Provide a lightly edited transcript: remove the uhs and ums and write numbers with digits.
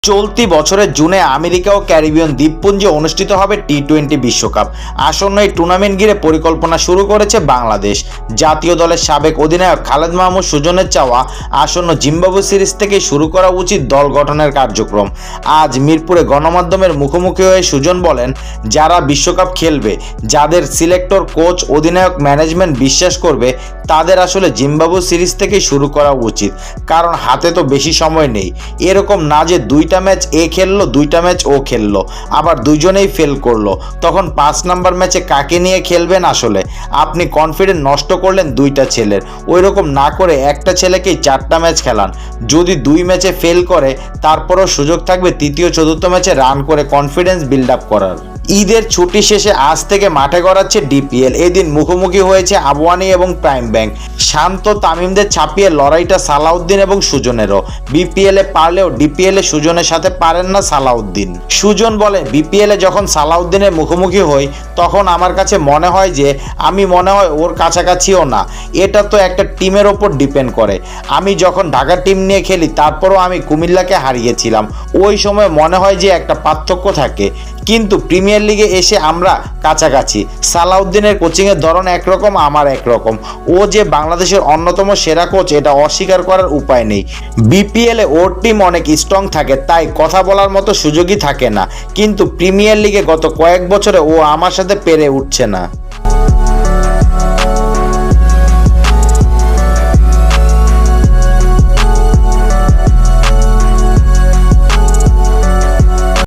চলতি বছরের জুনে আমেরিকা ও ক্যারিবিয়ান দ্বীপপুঞ্জে অনুষ্ঠিত হবে টি-20 বিশ্বকাপ। আসন্ন এই টুর্নামেন্ট ঘিরে পরিকল্পনা শুরু করেছে বাংলাদেশ। জাতীয় দলের সাবেক অধিনায়ক খালেদ মাহমুদ সুজনের চাওয়া আসন্ন জিম্বাবুয়ে সিরিজ থেকেই শুরু করা উচিত দল গঠনের কার্যক্রম। আজ মিরপুরে গণমাধ্যমের মুখোমুখি হয়ে সুজন বলেন, যারা বিশ্বকাপ খেলবে, যাদের সিলেক্টর, কোচ, অধিনায়ক, ম্যানেজমেন্ট বিশ্বাস করবে, তাদের আসলে জিম্বাবুয়ে সিরিজ থেকেই শুরু করা উচিত। কারণ হাতে তো বেশি সময় নেই। এরকম না যে দুইটা ম্যাচ এ খেললো, দুইটা ম্যাচ ও খেললো, আবার দুইজনেই ফেল করলো, তখন 5 নাম্বার ম্যাচে কাকে নিয়ে খেলবেন? আসলে আপনি কনফিডেন্স নষ্ট করলেন দুইটা ছেলের। ওই রকম না করে একটা ছেলেকেই 4টা ম্যাচ খেলান। যদি 2 ম্যাচে ফেল করে, তারপরও সুযোগ থাকবে তৃতীয় চতুর্থ ম্যাচে রান করে কনফিডেন্স বিল্ড আপ করার। ঈদের ছুটি শেষে আজ থেকে মাঠে গড়াচ্ছে ডিপিএল। এদিন মুখোমুখি হয়েছে আবওয়ানি এবং প্রাইম ব্যাংক। শান্ত তামিমদের ছাপিয়ে লড়াইটা সালাউদ্দিন এবং সুজনেরও। বিপিএলে পারলেও ডিপিএলে সুজনের সাথে পারেন না সালাউদ্দিন। সুজন বলেন, বিপিএলে যখন সালাউদ্দিনের মুখোমুখি হই, তখন আমার কাছে মনে হয় যে আমি মনে হয় ওর কাছাকাছিও না। এটা তো একটা টিমের ওপর ডিপেন্ড করে। আমি যখন ঢাকা টিম নিয়ে খেলি, তারপরও আমি কুমিল্লাকে হারিয়েছিলাম। ওই সময় মনে হয় যে একটা পার্থক্য থাকে, কিন্তু প্রিমিয়ার লিগে এসে আমরা কাছাকাছি। সালাউদ্দিনের কোচিংয়ের ধরন একরকম, আমার একরকম। ও যে বাংলাদেশের অন্যতম সেরা কোচ, এটা অস্বীকার করার উপায় নেই। বিপিএলে ওর টিম অনেক স্ট্রং থাকে, তাই কথা বলার মতো সুযোগই থাকে না। কিন্তু প্রিমিয়ার লিগে গত কয়েক বছরে ও আমার সাথে পেরে উঠছে না।